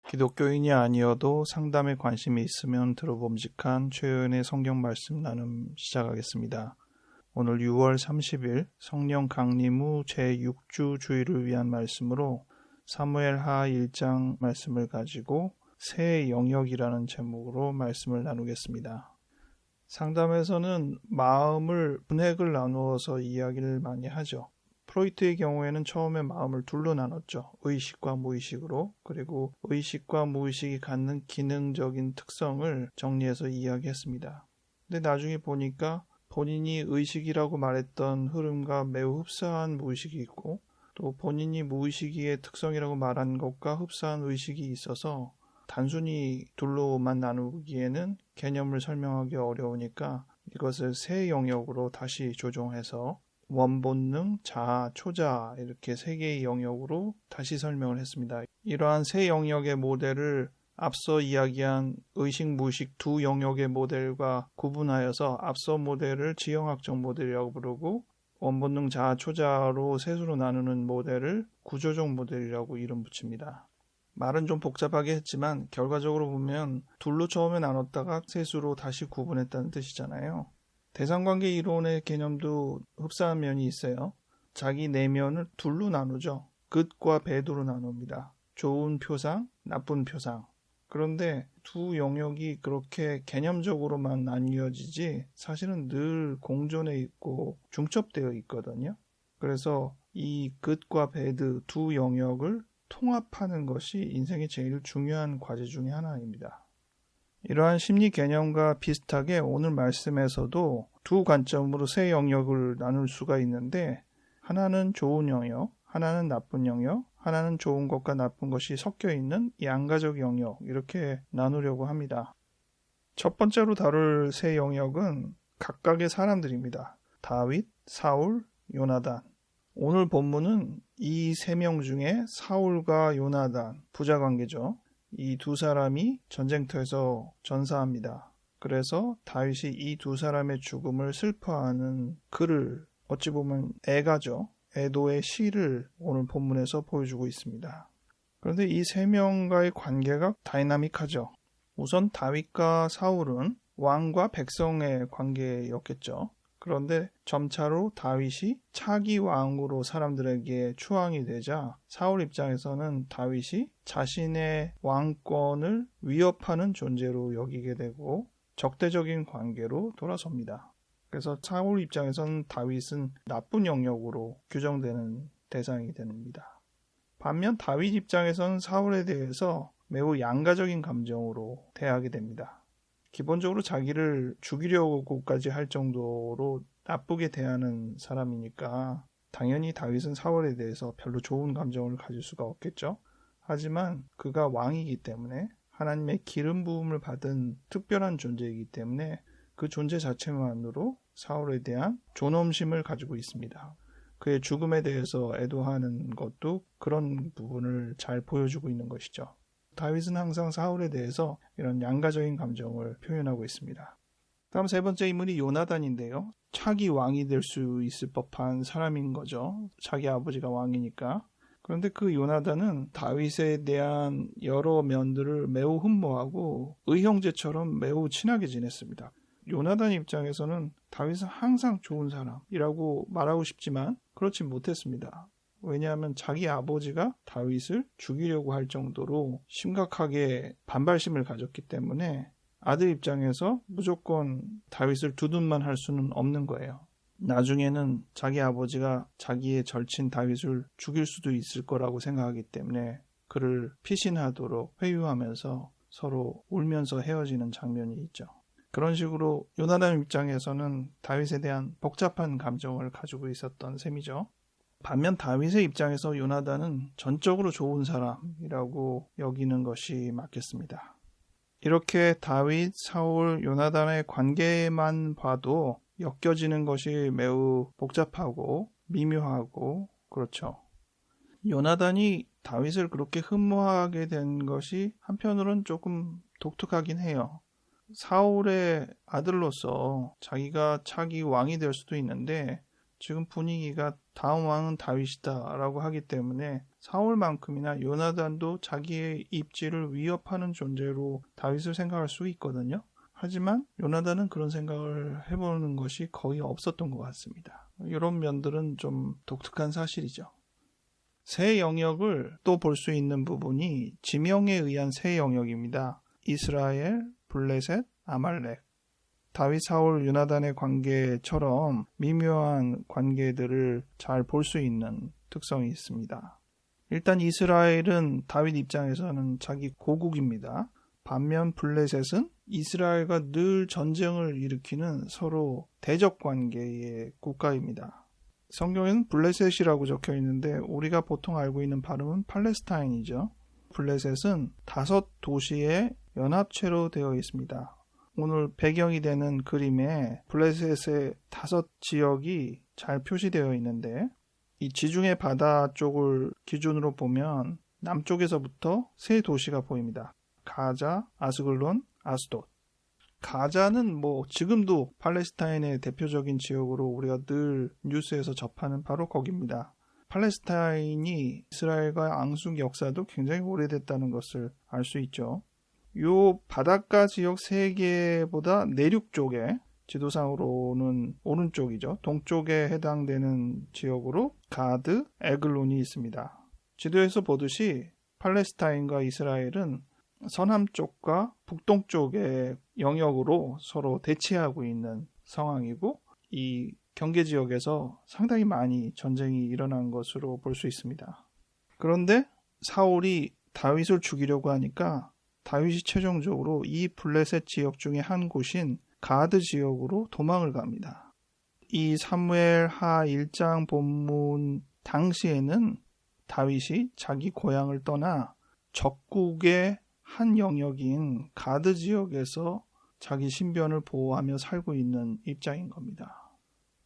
기독교인이 아니어도 상담에 관심이 있으면 들어봄직한 최요연의 성경 말씀 나눔 시작하겠습니다. 오늘 6월 30일 성령 강림 후 제6주 주일을 위한 말씀으로 사무엘하 1장 말씀을 가지고 새 영역이라는 제목으로 말씀을 나누겠습니다. 상담에서는 마음을 분획을 나누어서 이야기를 많이 하죠. 프로이트의 경우에는 처음에 마음을 둘로 나눴죠. 의식과 무의식으로. 그리고 의식과 무의식이 갖는 기능적인 특성을 정리해서 이야기했습니다. 근데 나중에 보니까 본인이 의식이라고 말했던 흐름과 매우 흡사한 무의식이 있고 또 본인이 무의식의 특성이라고 말한 것과 흡사한 의식이 있어서 단순히 둘로만 나누기에는 개념을 설명하기 어려우니까 이것을 세 영역으로 다시 조정해서 원본능, 자아, 초자 이렇게 세 개의 영역으로 다시 설명을 했습니다. 이러한 세 영역의 모델을 앞서 이야기한 의식, 무의식 두 영역의 모델과 구분하여서 앞서 모델을 지형학적 모델이라고 부르고 원본능, 자아, 초자로 셋으로 나누는 모델을 구조적 모델이라고 이름 붙입니다. 말은 좀 복잡하게 했지만 결과적으로 보면 둘로 처음에 나눴다가 셋으로 다시 구분했다는 뜻이잖아요. 대상관계 이론의 개념도 흡사한 면이 있어요. 자기 내면을 둘로 나누죠. 굿과 배드로 나눕니다. 좋은 표상, 나쁜 표상. 그런데 두 영역이 그렇게 개념적으로만 나뉘어지지 사실은 늘 공존해 있고 중첩되어 있거든요. 그래서 이 굿과 배드 두 영역을 통합하는 것이 인생의 제일 중요한 과제 중에 하나입니다. 이러한 심리 개념과 비슷하게 오늘 말씀에서도 두 관점으로 세 영역을 나눌 수가 있는데 하나는 좋은 영역, 하나는 나쁜 영역, 하나는 좋은 것과 나쁜 것이 섞여 있는 양가적 영역 이렇게 나누려고 합니다. 첫 번째로 다룰 세 영역은 각각의 사람들입니다. 다윗, 사울, 요나단. 오늘 본문은 이 세 명 중에 사울과 요나단, 부자관계죠. 이 두 사람이 전쟁터에서 전사합니다. 그래서 다윗이 이 두 사람의 죽음을 슬퍼하는 글을 어찌 보면 애가죠. 애도의 시를 오늘 본문에서 보여주고 있습니다. 그런데 이 세 명과의 관계가 다이나믹하죠. 우선 다윗과 사울은 왕과 백성의 관계였겠죠. 그런데 점차로 다윗이 차기 왕으로 사람들에게 추앙이 되자 사울 입장에서는 다윗이 자신의 왕권을 위협하는 존재로 여기게 되고 적대적인 관계로 돌아섭니다. 그래서 사울 입장에서는 다윗은 나쁜 영역으로 규정되는 대상이 됩니다. 반면 다윗 입장에서는 사울에 대해서 매우 양가적인 감정으로 대하게 됩니다. 기본적으로 자기를 죽이려고까지 할 정도로 나쁘게 대하는 사람이니까 당연히 다윗은 사울에 대해서 별로 좋은 감정을 가질 수가 없겠죠. 하지만 그가 왕이기 때문에 하나님의 기름 부음을 받은 특별한 존재이기 때문에 그 존재 자체만으로 사울에 대한 존엄심을 가지고 있습니다. 그의 죽음에 대해서 애도하는 것도 그런 부분을 잘 보여주고 있는 것이죠. 다윗은 항상 사울에 대해서 이런 양가적인 감정을 표현하고 있습니다. 다음 세 번째 인물이 요나단인데요. 차기 왕이 될 수 있을 법한 사람인 거죠. 자기 아버지가 왕이니까. 그런데 그 요나단은 다윗에 대한 여러 면들을 매우 흠모하고 의형제처럼 매우 친하게 지냈습니다. 요나단 입장에서는 다윗은 항상 좋은 사람이라고 말하고 싶지만 그렇지 못했습니다. 왜냐하면 자기 아버지가 다윗을 죽이려고 할 정도로 심각하게 반발심을 가졌기 때문에 아들 입장에서 무조건 다윗을 두둔만 할 수는 없는 거예요. 나중에는 자기 아버지가 자기의 절친 다윗을 죽일 수도 있을 거라고 생각하기 때문에 그를 피신하도록 회유하면서 서로 울면서 헤어지는 장면이 있죠. 그런 식으로 요나단 입장에서는 다윗에 대한 복잡한 감정을 가지고 있었던 셈이죠. 반면 다윗의 입장에서 요나단은 전적으로 좋은 사람이라고 여기는 것이 맞겠습니다. 이렇게 다윗, 사울, 요나단의 관계만 봐도 엮여지는 것이 매우 복잡하고 미묘하고 그렇죠. 요나단이 다윗을 그렇게 흠모하게 된 것이 한편으로는 조금 독특하긴 해요. 사울의 아들로서 자기가 차기 왕이 될 수도 있는데 지금 분위기가 다음 왕은 다윗이다 라고 하기 때문에 사울만큼이나 요나단도 자기의 입지를 위협하는 존재로 다윗을 생각할 수 있거든요. 하지만 요나단은 그런 생각을 해보는 것이 거의 없었던 것 같습니다. 이런 면들은 좀 독특한 사실이죠. 새 영역을 또 볼 수 있는 부분이 지명에 의한 새 영역입니다. 이스라엘, 블레셋, 아말렉. 다윗, 사울, 요나단의 관계처럼 미묘한 관계들을 잘 볼 수 있는 특성이 있습니다. 일단 이스라엘은 다윗 입장에서는 자기 고국입니다. 반면 블레셋은 이스라엘과 늘 전쟁을 일으키는 서로 대적 관계의 국가입니다. 성경에는 블레셋이라고 적혀 있는데 우리가 보통 알고 있는 발음은 팔레스타인이죠. 블레셋은 5도시의 연합체로 되어 있습니다. 오늘 배경이 되는 그림에 블레셋의 5지역이 잘 표시되어 있는데 이 지중해 바다 쪽을 기준으로 보면 남쪽에서부터 3도시가 보입니다. 가자, 아스글론, 아스돗. 가자는 지금도 팔레스타인의 대표적인 지역으로 우리가 늘 뉴스에서 접하는 바로 거기입니다. 팔레스타인이 이스라엘과 앙숙 역사도 굉장히 오래됐다는 것을 알 수 있죠. 요 바닷가 지역 3개보다 내륙 쪽에 지도상으로는 오른쪽이죠. 동쪽에 해당되는 지역으로 가드, 에글론이 있습니다. 지도에서 보듯이 팔레스타인과 이스라엘은 서남쪽과 북동쪽의 영역으로 서로 대치하고 있는 상황이고 이 경계지역에서 상당히 많이 전쟁이 일어난 것으로 볼 수 있습니다. 그런데 사울이 다윗을 죽이려고 하니까 다윗이 최종적으로 이 블레셋 지역 중에 한 곳인 가드 지역으로 도망을 갑니다. 이 사무엘하 1장 본문 당시에는 다윗이 자기 고향을 떠나 적국의 한 영역인 가드 지역에서 자기 신변을 보호하며 살고 있는 입장인 겁니다.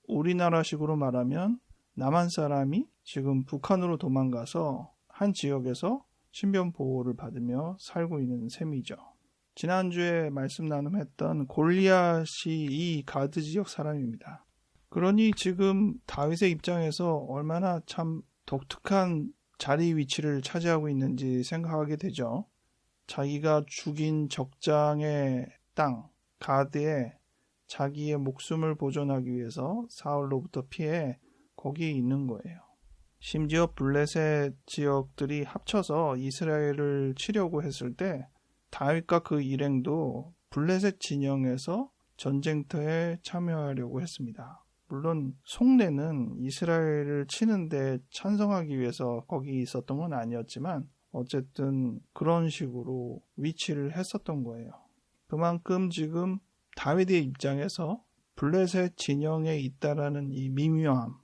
우리나라식으로 말하면 남한 사람이 지금 북한으로 도망가서 한 지역에서 신변 보호를 받으며 살고 있는 셈이죠. 지난주에 말씀 나눔했던 골리앗이 이 가드 지역 사람입니다. 그러니 지금 다윗의 입장에서 얼마나 참 독특한 자리 위치를 차지하고 있는지 생각하게 되죠. 자기가 죽인 적장의 땅, 가드에 자기의 목숨을 보존하기 위해서 사울로부터 피해 거기에 있는 거예요. 심지어 블레셋 지역들이 합쳐서 이스라엘을 치려고 했을 때 다윗과 그 일행도 블레셋 진영에서 전쟁터에 참여하려고 했습니다. 물론 속내는 이스라엘을 치는데 찬성하기 위해서 거기 있었던 건 아니었지만 어쨌든 그런 식으로 위치를 했었던 거예요. 그만큼 지금 다윗의 입장에서 블레셋 진영에 있다라는 이 미묘함,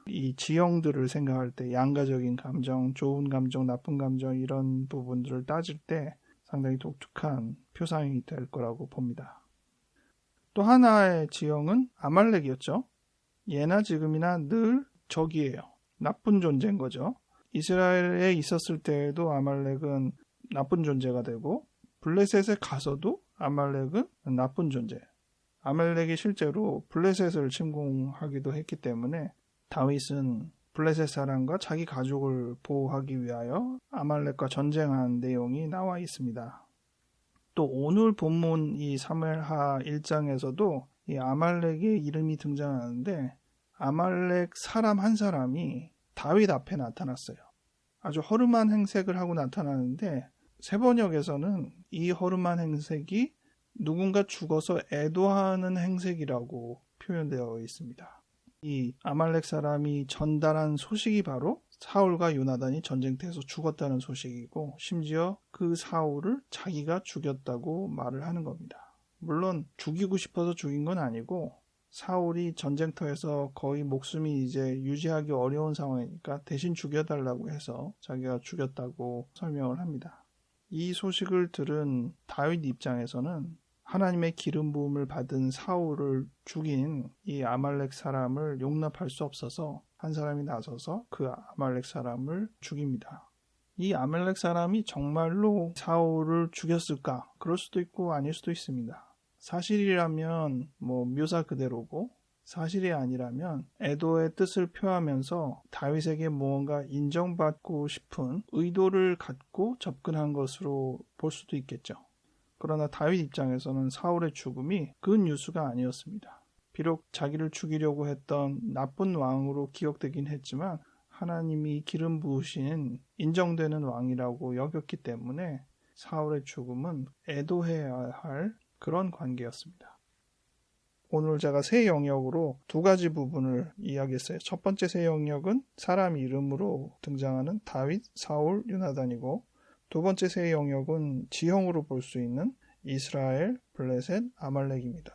이 지형들을 생각할 때 양가적인 감정, 좋은 감정, 나쁜 감정 이런 부분들을 따질 때 상당히 독특한 표상이 될 거라고 봅니다. 또 하나의 지형은 아말렉이었죠. 예나 지금이나 늘 적이에요. 나쁜 존재인 거죠. 이스라엘에 있었을 때에도 아말렉은 나쁜 존재가 되고 블레셋에 가서도 아말렉은 나쁜 존재. 아말렉이 실제로 블레셋을 침공하기도 했기 때문에 다윗은 블레셋 사람과 자기 가족을 보호하기 위하여 아말렉과 전쟁한 내용이 나와 있습니다. 또 오늘 본문 이 사무엘하 1장에서도 이 아말렉의 이름이 등장하는데 아말렉 사람 한 사람이 다윗 앞에 나타났어요. 아주 허름한 행색을 하고 나타나는데 세번역에서는 이 허름한 행색이 누군가 죽어서 애도하는 행색이라고 표현되어 있습니다. 이 아말렉 사람이 전달한 소식이 바로 사울과 요나단이 전쟁터에서 죽었다는 소식이고 심지어 그 사울을 자기가 죽였다고 말을 하는 겁니다. 물론 죽이고 싶어서 죽인 건 아니고 사울이 전쟁터에서 거의 목숨이 이제 유지하기 어려운 상황이니까 대신 죽여달라고 해서 자기가 죽였다고 설명을 합니다. 이 소식을 들은 다윗 입장에서는 하나님의 기름 부음을 받은 사울을 죽인 이 아말렉 사람을 용납할 수 없어서 한 사람이 나서서 그 아말렉 사람을 죽입니다. 이 아말렉 사람이 정말로 사울을 죽였을까? 그럴 수도 있고 아닐 수도 있습니다. 사실이라면 묘사 그대로고 사실이 아니라면 에도의 뜻을 표하면서 다윗에게 무언가 인정받고 싶은 의도를 갖고 접근한 것으로 볼 수도 있겠죠. 그러나 다윗 입장에서는 사울의 죽음이 그 뉴스가 아니었습니다. 비록 자기를 죽이려고 했던 나쁜 왕으로 기억되긴 했지만 하나님이 기름 부으신 인정되는 왕이라고 여겼기 때문에 사울의 죽음은 애도해야 할 그런 관계였습니다. 오늘 제가 세 영역으로 두 가지 부분을 이야기했어요. 첫 번째 세 영역은 사람 이름으로 등장하는 다윗, 사울, 요나단이고, 두 번째 세 영역은 지형으로 볼 수 있는 이스라엘, 블레셋, 아말렉입니다.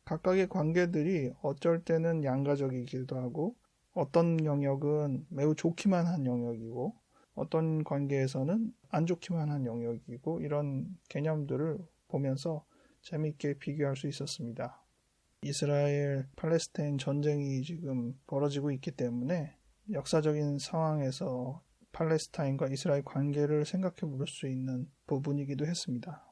각각의 관계들이 어쩔 때는 양가적이기도 하고 어떤 영역은 매우 좋기만 한 영역이고 어떤 관계에서는 안 좋기만 한 영역이고 이런 개념들을 보면서 재미있게 비교할 수 있었습니다. 이스라엘 팔레스타인 전쟁이 지금 벌어지고 있기 때문에 역사적인 상황에서 팔레스타인과 이스라엘 관계를 생각해 볼 수 있는 부분이기도 했습니다.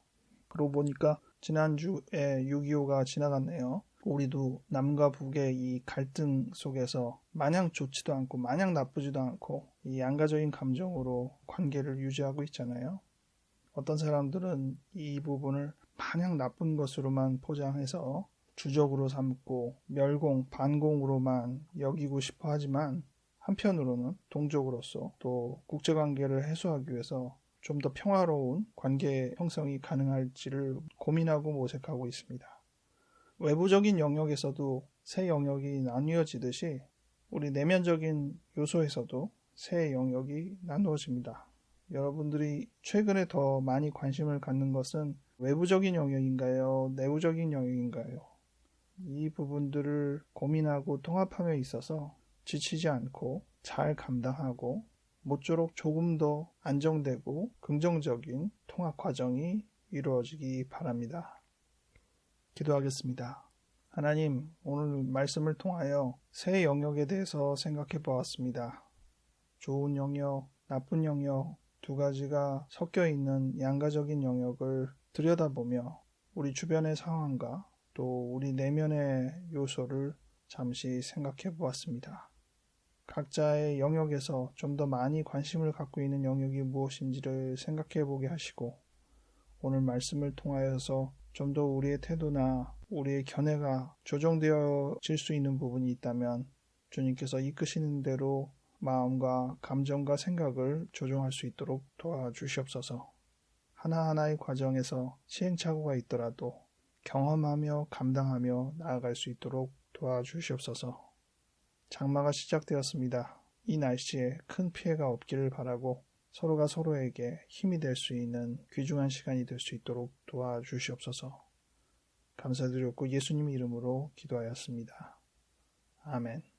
그러고 보니까 지난주에 6.25가 지나갔네요. 우리도 남과 북의 이 갈등 속에서 마냥 좋지도 않고 마냥 나쁘지도 않고 이 양가적인 감정으로 관계를 유지하고 있잖아요. 어떤 사람들은 이 부분을 마냥 나쁜 것으로만 포장해서 주적으로 삼고 멸공, 반공으로만 여기고 싶어 하지만 한편으로는 동족으로서 또 국제관계를 해소하기 위해서 좀 더 평화로운 관계 형성이 가능할지를 고민하고 모색하고 있습니다. 외부적인 영역에서도 세 영역이 나뉘어지듯이 우리 내면적인 요소에서도 세 영역이 나누어집니다. 여러분들이 최근에 더 많이 관심을 갖는 것은 외부적인 영역인가요? 내부적인 영역인가요? 이 부분들을 고민하고 통합함에 있어서 지치지 않고 잘 감당하고 모쪼록 조금 더 안정되고 긍정적인 통합 과정이 이루어지기 바랍니다. 기도하겠습니다. 하나님, 오늘 말씀을 통하여 세 영역에 대해서 생각해 보았습니다. 좋은 영역, 나쁜 영역 두 가지가 섞여 있는 양가적인 영역을 들여다보며 우리 주변의 상황과 또 우리 내면의 요소를 잠시 생각해 보았습니다. 각자의 영역에서 좀 더 많이 관심을 갖고 있는 영역이 무엇인지를 생각해 보게 하시고 오늘 말씀을 통하여서 좀 더 우리의 태도나 우리의 견해가 조정되어질 수 있는 부분이 있다면 주님께서 이끄시는 대로 마음과 감정과 생각을 조정할 수 있도록 도와주시옵소서. 하나하나의 과정에서 시행착오가 있더라도 경험하며 감당하며 나아갈 수 있도록 도와주시옵소서. 장마가 시작되었습니다. 이 날씨에 큰 피해가 없기를 바라고 서로가 서로에게 힘이 될 수 있는 귀중한 시간이 될 수 있도록 도와주시옵소서. 감사드렸고 예수님 이름으로 기도하였습니다. 아멘.